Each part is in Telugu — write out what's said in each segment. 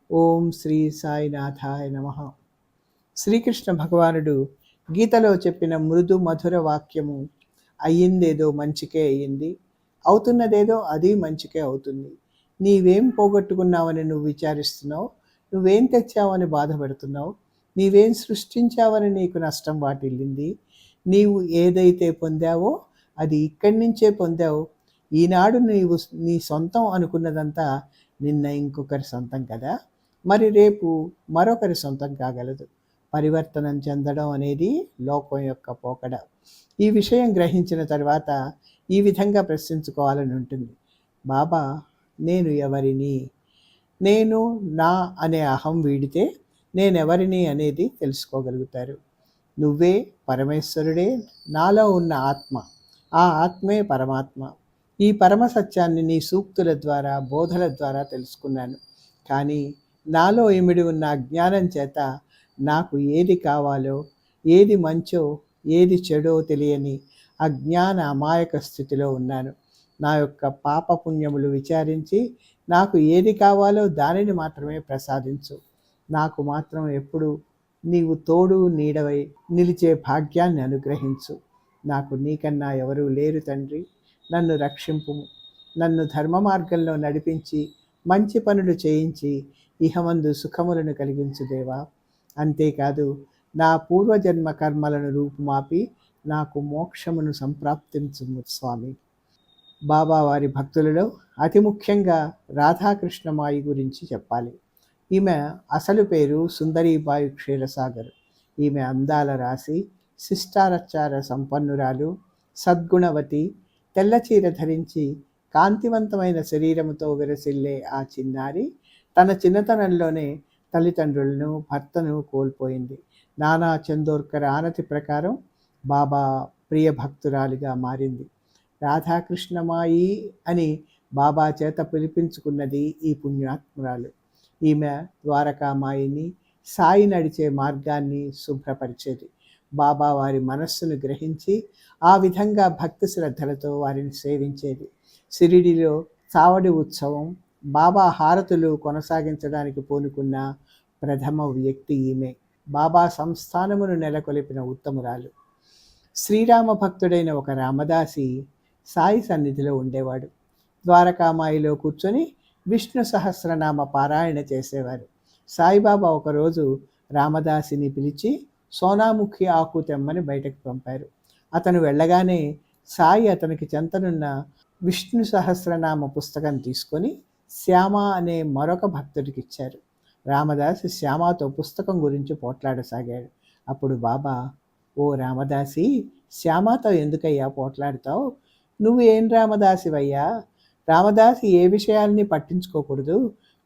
ఓం శ్రీ సాయినాథాయ నమ. శ్రీకృష్ణ భగవానుడు గీతలో చెప్పిన మృదు మధుర వాక్యము, అయ్యిందేదో మంచికే అయ్యింది, అవుతున్నదేదో అది మంచికే అవుతుంది. నీవేం పోగొట్టుకున్నావని నువ్వు విచారిస్తున్నావు, నువ్వేం తెచ్చావని బాధపడుతున్నావు, నీవేం సృష్టించావని నీకు నష్టం వాటిల్లింది. నీవు ఏదైతే పొందావో అది ఇక్కడి నుంచే పొందావు. ఈనాడు నీవు నీ సొంతం అనుకున్నదంతా నిన్న ఇంకొకరి సొంతం కదా, మరి రేపు మరొకరి సొంతం కాగలదు. పరివర్తనం చెందడం అనేది లోకం యొక్క పోకడ. ఈ విషయం గ్రహించిన తర్వాత ఈ విధంగా ప్రశ్నించుకోవాలని ఉంటుంది. బాబా, నేను ఎవరిని? నేను నా అనే అహం వీడితే నేనెవరిని అనేది తెలుసుకోగలుగుతారు. నువ్వే పరమేశ్వరుడే, నాలో ఉన్న ఆత్మ, ఆ ఆత్మే పరమాత్మ. ఈ పరమ సత్యాన్ని నీ సూక్తుల ద్వారా, బోధల ద్వారా తెలుసుకున్నాను. కానీ నాలో ఇమిడి ఉన్న అజ్ఞానం చేత నాకు ఏది కావాలో, ఏది మంచో, ఏది చెడో తెలియని అజ్ఞాన అమాయక స్థితిలో ఉన్నాను. నా యొక్క పాపపుణ్యములు విచారించి నాకు ఏది కావాలో దానిని మాత్రమే ప్రసాదించు. నాకు మాత్రం ఎప్పుడు నీవు తోడు నీడవై నిలిచే భాగ్యాన్ని అనుగ్రహించు. నాకు నీకన్నా ఎవరూ లేరు తండ్రి, నన్ను రక్షింపుము. నన్ను ధర్మ మార్గంలో నడిపించి మంచి పనులు చేయించి ఇహమందు సుఖములను కలిగించు దేవా. అంతేకాదు, నా పూర్వజన్మ కర్మలను రూపుమాపి నాకు మోక్షమును సంప్రాప్తించుము స్వామి. బాబా వారి భక్తులలో అతి ముఖ్యంగా రాధాకృష్ణమాయి గురించి చెప్పాలి. ఈమె అసలు పేరు సుందరీబాయి క్షీరసాగర్. ఈమె అందాల రాశి, శిష్టారచార సంపన్నురాలు, సద్గుణవతి. తెల్లచీర ధరించి కాంతివంతమైన శరీరముతో విరసిల్లే ఆ చిన్నారి తన చిన్నతనంలోనే తల్లిదండ్రులను, భర్తను కోల్పోయింది. నానా చందోర్కర్ ఆనతి ప్రకారం బాబా ప్రియ భక్తురాలిగా మారింది. రాధాకృష్ణమాయి అని బాబా చేత పిలిపించుకున్నది ఈ పుణ్యాత్మురాలు. ఈమె ద్వారకామాయిని, సాయి నడిచే మార్గాన్ని శుభ్రపరిచేది. బాబా వారి మనస్సును గ్రహించి ఆ విధంగా భక్తి శ్రద్ధలతో వారిని సేవించేది. షిరిడిలో చావడి ఉత్సవం, బాబా హారతులు కొనసాగించడానికి పూనుకున్న ప్రథమ వ్యక్తి ఈమె. బాబా సంస్థానమును నెలకొల్పిన ఉత్తమురాలు. శ్రీరామ భక్తుడైన ఒక రామదాసి సాయి సన్నిధిలో ఉండేవాడు. ద్వారకామాయిలో కూర్చొని విష్ణు సహస్రనామ పారాయణ చేసేవారు. సాయిబాబా ఒకరోజు రామదాసిని పిలిచి సోనాముఖి ఆకు తెమ్మని బయటకు పంపారు. అతను వెళ్ళగానే సాయి అతనికి చెంతనున్న విష్ణు సహస్రనామ పుస్తకం తీసుకొని శ్యామ అనే మరొక భక్తుడికి ఇచ్చారు. రామదాసి శ్యామతో పుస్తకం గురించి పోట్లాడసాగాడు. అప్పుడు బాబా, ఓ రామదాసి, శ్యామతో ఎందుకయ్యా పోట్లాడతావు? నువ్వు ఏం రామదాసివయ్యా? రామదాసి ఏ విషయాల్ని పట్టించుకోకూడదు.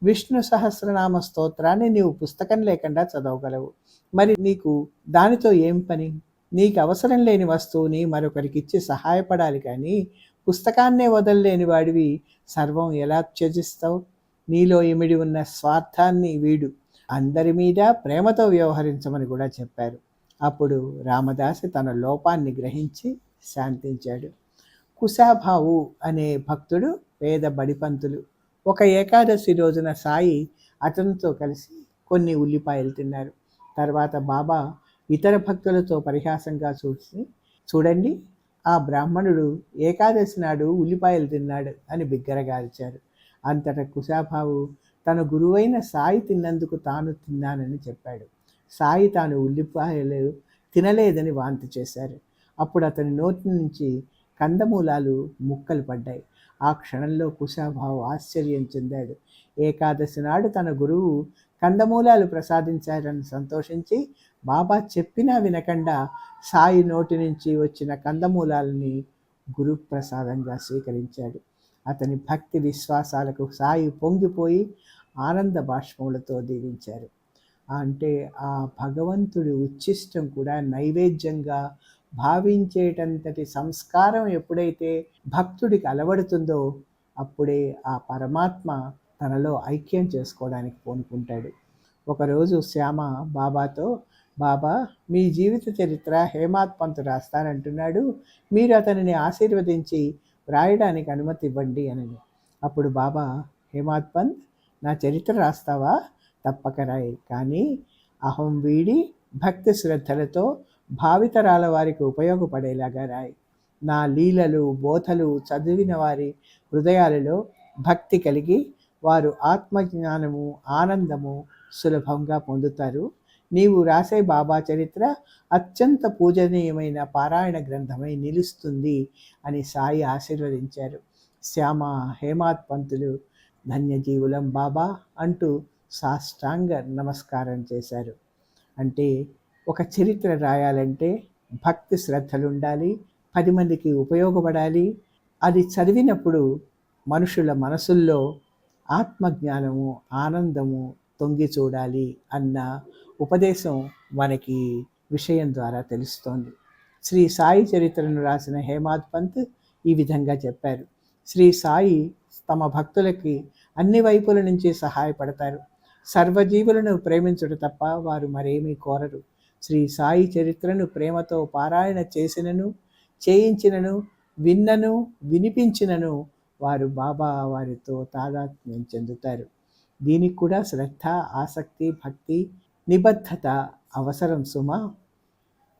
విష్ణు సహస్రనామ స్తోత్రాన్ని నీవు పుస్తకం లేకుండా చదవగలవు. మరి నీకు దానితో ఏం పని? నీకు అవసరం లేని వస్తువుని మరొకరికి ఇచ్చి సహాయపడాలి, కానీ పుస్తకాన్నే వదలలేని వాడివి సర్వం ఎలా త్యజిస్తావు? నీలో ఇమిడి ఉన్న స్వార్థాన్ని వీడు. అందరి మీద ప్రేమతో వ్యవహరించమని కూడా చెప్పారు. అప్పుడు రామదాసి తన లోపాన్ని గ్రహించి శాంతించాడు. కుశాభావు అనే భక్తుడు పేద బడిపంతులు. ఒక ఏకాదశి రోజున సాయి అతనితో కలిసి కొన్ని ఉల్లిపాయలు తిన్నారు. తర్వాత బాబా ఇతర భక్తులతో పరిహాసంగా చూడండి, ఆ బ్రాహ్మణుడు ఏకాదశి నాడు ఉల్లిపాయలు తిన్నాడు అని బిగ్గరగాల్చారు. అంతటా కుశాభావు తన గురువైన సాయి తిన్నందుకు తాను తిన్నానని చెప్పాడు. సాయి తాను ఉల్లిపాయలు తినలేదని వాంతి చేశారు. అప్పుడు అతని నోటి నుంచి కందమూలాలు ముక్కలు పడ్డాయి. ఆ క్షణంలో కుశాభావు ఆశ్చర్యం చెందాడు. ఏకాదశి నాడు తన గురువు కందమూలాలు ప్రసాదించారని సంతోషించి బాబా చెప్పినా వినకుండా సాయి నోటి నుంచి వచ్చిన కందమూలాలని గురుప్రసాదంగా స్వీకరించాడు. అతని భక్తి విశ్వాసాలకు సాయి పొంగిపోయి ఆనంద బాష్పములతో దీవించారు. అంటే ఆ భగవంతుడి ఉచ్ఛిష్టం కూడా నైవేద్యంగా భావించేటంతటి సంస్కారం ఎప్పుడైతే భక్తుడికి అలవడుతుందో అప్పుడే ఆ పరమాత్మ తనలో ఐక్యం చేసుకోవడానికి పూనుకుంటాడు. ఒకరోజు శ్యామ బాబాతో, బాబా, మీ జీవిత చరిత్ర హేమాత్ పంత్ రాస్తానంటున్నాడు, మీరు అతనిని ఆశీర్వదించి వ్రాయడానికి అనుమతి ఇవ్వండి అని. అప్పుడు బాబా, హేమాత్ పంత్, నా చరిత్ర రాస్తావా? తప్పక రాయి, కానీ అహం వీడి భక్తి శ్రద్ధలతో భావితరాల వారికి ఉపయోగపడేలాగా రాయి. నా లీలలు బోధలు చదివిన వారి హృదయాలలో భక్తి కలిగి వారు ఆత్మజ్ఞానము ఆనందము సులభంగా పొందుతారు. నీవు రాసే బాబా చరిత్ర అత్యంత పూజనీయమైన పారాయణ గ్రంథమై నిలుస్తుంది అని సాయి ఆశీర్వదించారు. శ్యామ హేమాత్ పంతులు ధన్యజీవులం బాబా అంటూ సాష్టాంగ నమస్కారం చేశారు. అంటే ఒక చరిత్ర రాయాలంటే భక్తి శ్రద్ధలు ఉండాలి, 10 మందికి ఉపయోగపడాలి. అది చదివినప్పుడు మనుషుల మనసుల్లో ఆత్మజ్ఞానము ఆనందము తొంగి చూడాలి అన్న ఉపదేశం మనకి విషయం ద్వారా తెలుస్తోంది. శ్రీ సాయి చరిత్రను రాసిన హేమాద్ పంత్ ఈ విధంగా చెప్పారు. శ్రీ సాయి తమ భక్తులకి అన్ని వైపుల నుంచి సహాయపడతారు. సర్వజీవులను ప్రేమించుట తప్ప వారు మరేమీ కోరరు. శ్రీ సాయి చరిత్రను ప్రేమతో పారాయణ చేసినను చేయించినను విన్నను వినిపించినను వారు బాబా వారితో తాదాత్మ్యం చెందుతారు. దీనికి కూడా శ్రద్ధ ఆసక్తి భక్తి నిబద్ధత అవసరం సుమా.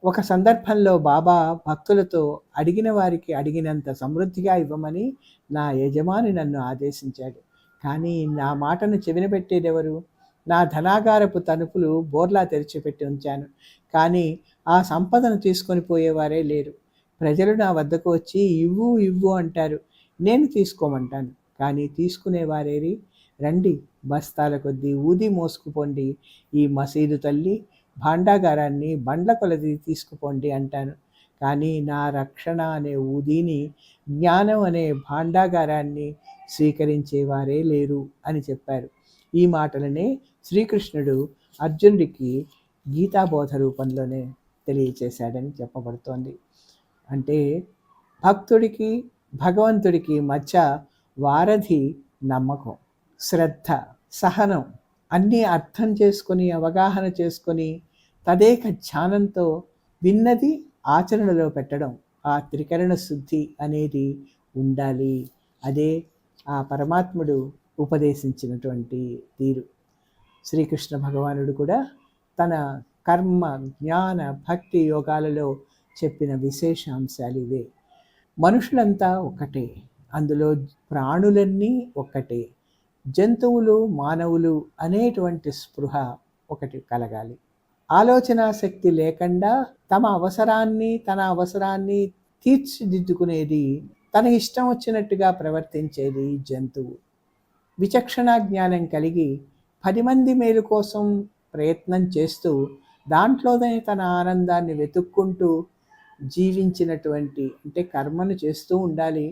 ఒక సందర్భంలో బాబా భక్తులతో అడిగిన వారికి అడిగినంత సమృద్ధిగా ఇవ్వమని నా యజమాని నన్ను ఆదేశించాడు. కానీ నా మాటను చెవిన పెట్టేదెవరు? నా ధనాగారపు తలుపులు బోర్లా తెరిచిపెట్టి ఉంచాను, కానీ ఆ సంపదను తీసుకొని పోయేవారే లేరు. ప్రజలు నా వద్దకు వచ్చి ఇవ్వు ఇవ్వు అంటారు, నేను తీసుకోమంటాను, కానీ తీసుకునేవారేరి? రండి, బస్తాల కొద్దీ ఊది మోసుకుపోండి, ఈ మసీదు తల్లి భాండాగారాన్ని బండ్ల కొలది తీసుకుపోండి అంటాను, కానీ నా రక్షణ అనే ఊదిని జ్ఞానం అనే భాండాగారాన్ని స్వీకరించేవారే లేరు అని చెప్పారు. ఈ మాటలనే శ్రీకృష్ణుడు అర్జునుడికి గీతాబోధ రూపంలోనే తెలియచేశాడని చెప్పబడుతోంది. అంటే భక్తుడికి భగవంతుడికి మధ్య వారధి నమ్మకం, శ్రద్ధ, సహనం అన్నీ అర్థం చేసుకొని అవగాహన చేసుకొని తదేక ధ్యానంతో విన్నది ఆచరణలో పెట్టడం, ఆ త్రికరణ శుద్ధి అనేది ఉండాలి. అదే ఆ పరమాత్ముడు ఉపదేశించినటువంటి తీరు. శ్రీకృష్ణ భగవానుడు కూడా తన కర్మ జ్ఞాన భక్తి యోగాలలో చెప్పిన విశేషాంశాలు ఇవే. మనుషులంతా ఒక్కటే, అందులో ప్రాణులన్నీ ఒక్కటే, జంతువులు మానవులు అనేటువంటి స్పృహ ఒకటి కలగాలి. ఆలోచనా శక్తి లేకుండా తన అవసరాన్ని తీర్చిదిద్దుకునేది, తన ఇష్టం వచ్చినట్టుగా ప్రవర్తించేది జంతువు. విచక్షణ జ్ఞానం కలిగి 10 మంది మేలు కోసం ప్రయత్నం చేస్తూ దాంట్లోనే తన ఆనందాన్ని వెతుక్కుంటూ జీవించినటువంటి, అంటే కర్మను చేస్తూ ఉండాలి,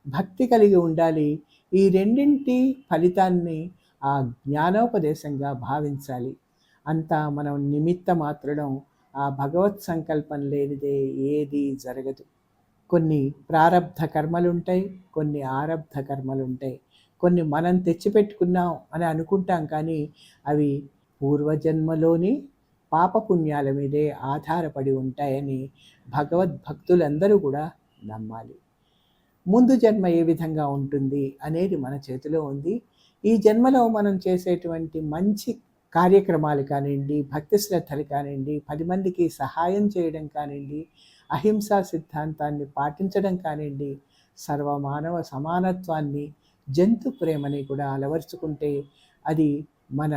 భక్తి కలిగి ఉండాలి. ఈ రెండింటి ఫలితాన్ని ఆ జ్ఞానోపదేశంగా భావించాలి. అంతా మనం నిమిత్త మాత్రం, ఆ భగవత్ సంకల్పం లేనిదే ఏది జరగదు. కొన్ని ప్రారబ్ధ కర్మలుంటాయి, కొన్ని ఆరబ్ధ కర్మలుంటాయి, కొన్ని మనం తెచ్చిపెట్టుకున్నాం అని అనుకుంటాం, కానీ అవి పూర్వజన్మలోని పాపపుణ్యాల మీదే ఆధారపడి ఉంటాయని భగవద్భక్తులందరూ కూడా నమ్మాలి. ముందు జన్మ ఏ విధంగా ఉంటుంది అనేది మన చేతిలో ఉంది. ఈ జన్మలో మనం చేసేటువంటి మంచి కార్యక్రమాలు కానివ్వండి, భక్తి శ్రద్ధలు కానివ్వండి, 10 మందికి సహాయం చేయడం కానివ్వండి, అహింసా సిద్ధాంతాన్ని పాటించడం కానివ్వండి, సర్వమానవ సమానత్వాన్ని జంతు ప్రేమని కూడా అలవర్చుకుంటే అది మన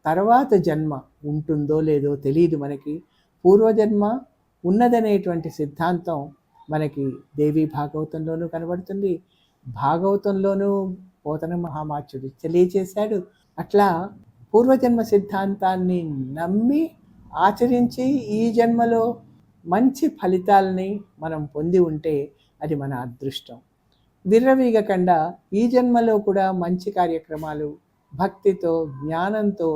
తర్వాత జన్మ ఉంటుందో లేదో తెలియదు మనకి. పూర్వజన్మ ఉన్నదనేటువంటి సిద్ధాంతం మనకి దేవి భాగవతంలోనూ కనబడుతుంది, భాగవతంలోనూ పోతన మహామాత్యుడు తెలియచేశాడు. అట్లా పూర్వజన్మ సిద్ధాంతాన్ని నమ్మి ఆచరించి ఈ జన్మలో మంచి ఫలితాలని మనం పొంది ఉంటే అది మన అదృష్టం. విర్రవీగకుండా ఈ జన్మలో కూడా మంచి కార్యక్రమాలు భక్తితో జ్ఞానంతో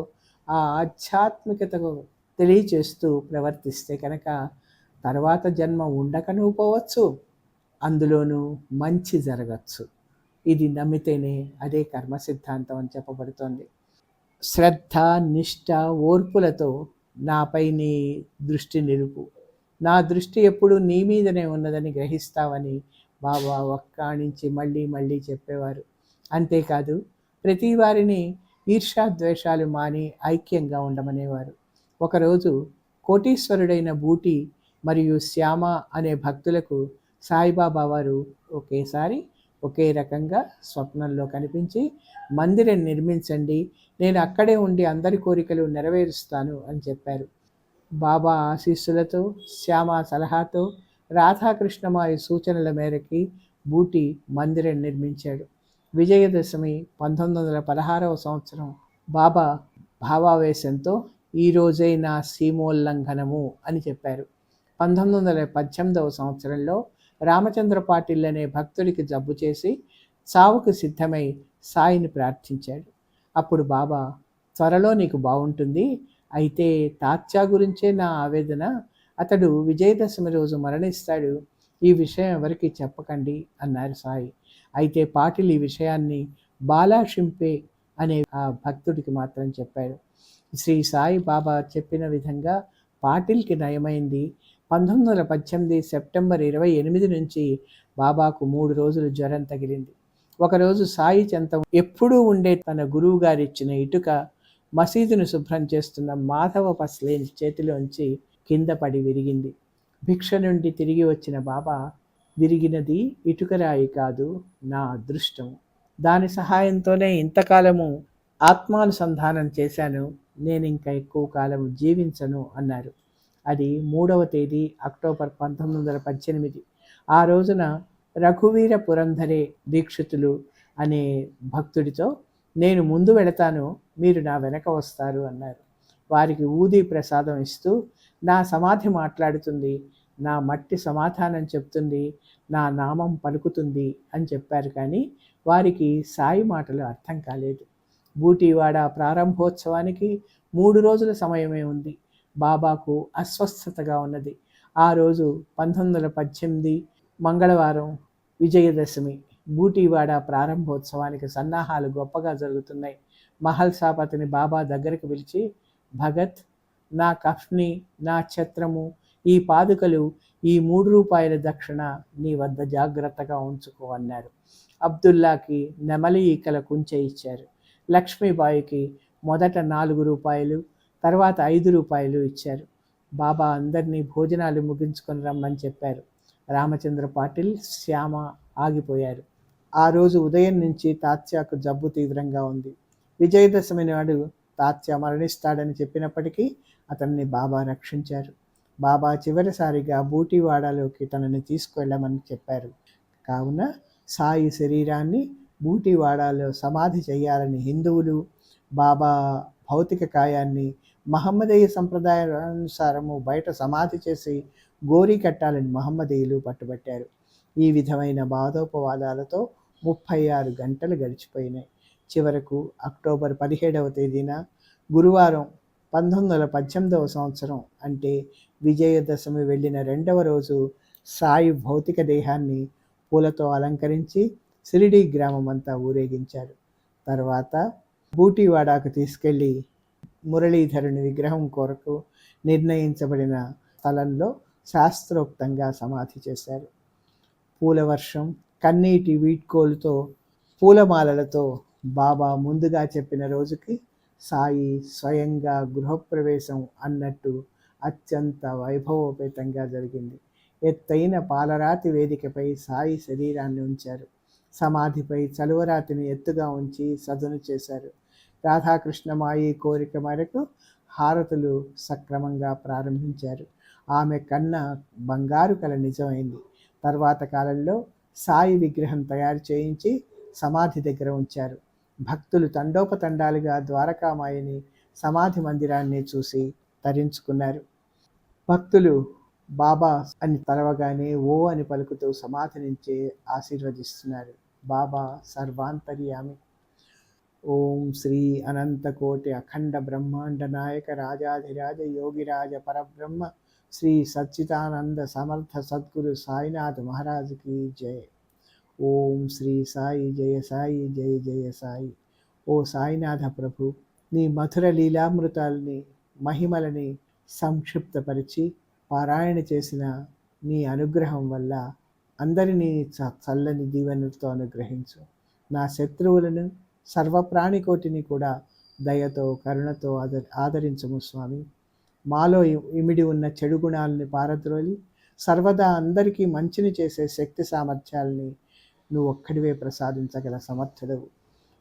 ఆ ఆధ్యాత్మికతకు తెలియచేస్తూ ప్రవర్తిస్తే కనుక తర్వాత జన్మ ఉండకనూ పోవచ్చు, అందులోనూ మంచి జరగచ్చు. ఇది నమ్మితేనే అదే కర్మ సిద్ధాంతం అని చెప్పబడుతోంది. శ్రద్ధ నిష్ఠ ఓర్పులతో నాపై నీ దృష్టి నిలుపు, నా దృష్టి ఎప్పుడూ నీ మీదనే ఉన్నదని గ్రహిస్తావని బాబా ఒక్కాణించి మళ్ళీ మళ్ళీ చెప్పేవారు. అంతేకాదు ప్రతి వారిని ఈర్ష్యాద్వేషాలు మాని ఐక్యంగా ఉండమనేవారు. ఒకరోజు కోటీశ్వరుడైన బూటి మరియు శ్యామ అనే భక్తులకు సాయిబాబా వారు ఒకేసారి ఒకే రకంగా స్వప్నంలో కనిపించి, మందిరం నిర్మించండి, నేను అక్కడే ఉండి అందరి కోరికలు నెరవేరుస్తాను అని చెప్పారు. బాబా ఆశీస్సులతో, శ్యామ సలహాతో, రాధాకృష్ణమాయి సూచనల మేరకి బూటి మందిరం నిర్మించాడు. విజయదశమి 1916వ సంవత్సరం బాబా భావావేశంతో ఈరోజే నా సీమోల్లంఘనము అని చెప్పారు. 1918వ సంవత్సరంలో రామచంద్ర పాటిల్ అనే భక్తుడికి జబ్బు చేసి చావుకు సిద్ధమై సాయిని ప్రార్థించాడు. అప్పుడు బాబా, త్వరలో నీకు బాగుంటుంది, అయితే తాత్యా గురించే నా ఆవేదన, అతడు విజయదశమి రోజు మరణిస్తాడు, ఈ విషయం ఎవరికి చెప్పకండి అన్నారు సాయి. అయితే పాటిల్ ఈ విషయాన్ని బాలా షింపే అనే ఆ భక్తుడికి మాత్రం చెప్పాడు. శ్రీ సాయి బాబా చెప్పిన విధంగా పాటిల్కి నయమైంది. 1918 సెప్టెంబర్ 28 నుంచి బాబాకు 3 రోజులు జ్వరం తగిలింది. ఒకరోజు సాయి చెంత ఎప్పుడూ ఉండే తన గురువు గారిచ్చిన ఇటుక మసీదును శుభ్రం చేస్తున్న మాధవ పస్లేని చేతిలోంచి కింద పడి విరిగింది. భిక్ష నుండి తిరిగి వచ్చిన బాబా, విరిగినది ఇటుకరాయి కాదు, నా అదృష్టం, దాని సహాయంతోనే ఇంతకాలము ఆత్మానుసంధానం చేశాను, నేను ఇంకా ఎక్కువ కాలం జీవించను అన్నారు. అది 3వ తేదీ అక్టోబర్ 1918. ఆ రోజున రఘువీర పురంధరే దీక్షితులు అనే భక్తుడితో, నేను ముందు వెళతాను, మీరు నా వెనక వస్తారు అన్నారు. వారికి ఊదీ ప్రసాదం ఇస్తూ, నా సమాధి మాట్లాడుతుంది, నా మట్టి సమాధానం చెప్తుంది, నా నామం పలుకుతుంది అని చెప్పారు. కానీ వారికి సాయి మాటలు అర్థం కాలేదు. బూటీవాడ ప్రారంభోత్సవానికి 3 రోజుల సమయమే ఉంది. బాబాకు అస్వస్థతగా ఉన్నది. ఆ రోజు 1918 మంగళవారం విజయదశమి. బూటీవాడ ప్రారంభోత్సవానికి సన్నాహాలు గొప్పగా జరుగుతున్నాయి. మహల్సాపతిని బాబా దగ్గరికి పిలిచి, భగత్, నా కఫ్ని, నా ఛత్రము, ఈ పాదుకలు, ఈ 3 రూపాయల దక్షిణ నీ వద్ద జాగ్రత్తగా ఉంచుకో అన్నారు. అబ్దుల్లాకి నెమలి ఈకల కుంచె ఇచ్చారు. లక్ష్మీబాయికి మొదట 4 రూపాయలు, తర్వాత 5 రూపాయలు ఇచ్చారు. బాబా అందరినీ భోజనాలు ముగించుకొని రమ్మని చెప్పారు. రామచంద్ర పాటిల్, శ్యామ ఆగిపోయారు. ఆ రోజు ఉదయం నుంచి తాత్యాకు జబ్బు తీవ్రంగా ఉంది. విజయదశమి నాడు తాత్యా మరణిస్తాడని చెప్పినప్పటికీ అతన్ని బాబా రక్షించారు. బాబా చివరిసారిగా బూటీవాడలోకి తనని తీసుకువెళ్ళమని చెప్పారు. కావున సాయి శరీరాన్ని బూటీవాడలో సమాధి చేయాలని హిందువులు, బాబా భౌతిక కాయాన్ని మహమ్మదీయ సంప్రదాయానుసారము బయట సమాధి చేసి గోరీ కట్టాలని మహమ్మదీయులు పట్టుబట్టారు. ఈ విధమైన వాదోపవాదాలతో 36 గంటలు గడిచిపోయినాయి. చివరకు అక్టోబర్ 17వ తేదీన గురువారం 1918వ సంవత్సరం అంటే విజయదశమి వెళ్ళిన 2వ రోజు సాయి భౌతిక దేహాన్ని పూలతో అలంకరించి షిరిడీ గ్రామం అంతా ఊరేగించారు. తర్వాత బూటీవాడాకు తీసుకెళ్ళి మురళీధరుని విగ్రహం కొరకు నిర్ణయించబడిన స్థలంలో శాస్త్రోక్తంగా సమాధి చేశారు. పూలవర్షం, కన్నీటి వీడ్కోలుతో, పూలమాలలతో బాబా ముందుగా చెప్పిన రోజుకి సాయి స్వయంగా గృహప్రవేశం అన్నట్టు అత్యంత వైభవోపేతంగా జరిగింది. ఎత్తైన పాలరాతి వేదికపై సాయి శరీరాన్ని ఉంచారు. సమాధిపై చలువరాతిని ఎత్తుగా ఉంచి సదును చేశారు. రాధాకృష్ణమాయి కోరిక మేరకు హారతులు సక్రమంగా ప్రారంభించారు. ఆమె కన్న బంగారు కల నిజమైంది. తర్వాత కాలంలో సాయి విగ్రహం తయారు చేయించి సమాధి దగ్గర ఉంచారు. భక్తులు తండోపతండాలుగా ద్వారకామాయిని సమాధి మందిరాన్ని చూసి తరించుకున్నారు. భక్తులు బాబా అని తలవగానే ఓ అని పలుకుతూ సమాధి నుంచే ఆశీర్వదిస్తున్నారు. బాబా సర్వాంతర్యామి. ఓం శ్రీ అనంతకోటి అఖండ బ్రహ్మాండ నాయక రాజాధిరాజ యోగిరాజ పరబ్రహ్మ శ్రీ సచ్చిదానంద సమర్థ సద్గురు సాయినాథ్ మహారాజుకి జయ. ఓం శ్రీ సాయి జయ సాయి జయ జయ సాయి. ఓ సాయినాథ ప్రభు, నీ మధుర లీలామృతాలని మహిమలని సంక్షిప్తపరిచి పారాయణ చేసిన నీ అనుగ్రహం వల్ల అందరినీ చల్లని దీవెనలతో అనుగ్రహించు. నా శత్రువులను, సర్వప్రాణికోటిని కూడా దయతో కరుణతో ఆదరించము స్వామి. మాలో ఇమిడి ఉన్న చెడు గుణాలని పారద్రోలి సర్వదా అందరికీ మంచిని చేసే శక్తి సామర్థ్యాలని నువ్వు ఒక్కడివే ప్రసాదించగల సమర్థుడవు.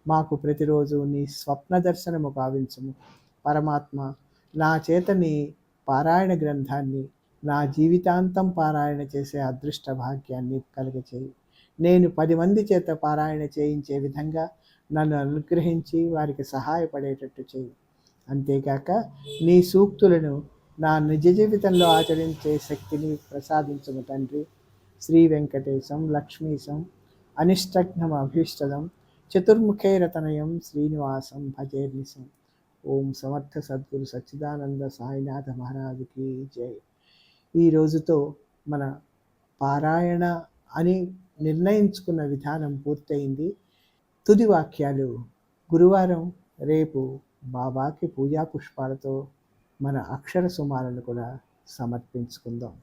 మాకు ప్రతిరోజు నీ స్వప్న దర్శనము కావించము పరమాత్మ. నా చేత నీ పారాయణ గ్రంథాన్ని నా జీవితాంతం పారాయణ చేసే అదృష్ట భాగ్యాన్ని కలుగచేయి. నేను 10 మంది చేత పారాయణ చేయించే విధంగా నన్ను అనుగ్రహించి వారికి సహాయపడేటట్టు చేయి. అంతేకాక నీ సూక్తులను నా నిజ జీవితంలో ఆచరించే శక్తిని ప్రసాదించము తండ్రి. శ్రీ వెంకటేశం లక్ష్మీశం అనిష్టఘ్నం అభీష్టదం చతుర్ముఖైరతనయం శ్రీనివాసం భజేర్నిశం. ఓం సమర్థ సద్గురు సచ్చిదానంద సాయినాథ మహారాజుకి జై. ఈ రోజుతో మన పారాయణ అని నిర్ణయించుకున్న విధానం పూర్తయింది. తుది వాక్యాలు గురువారం రేపు బాబాకి పూజా పుష్పాలతో మన అక్షర సుమాలను కూడా సమర్పించుకుందాం.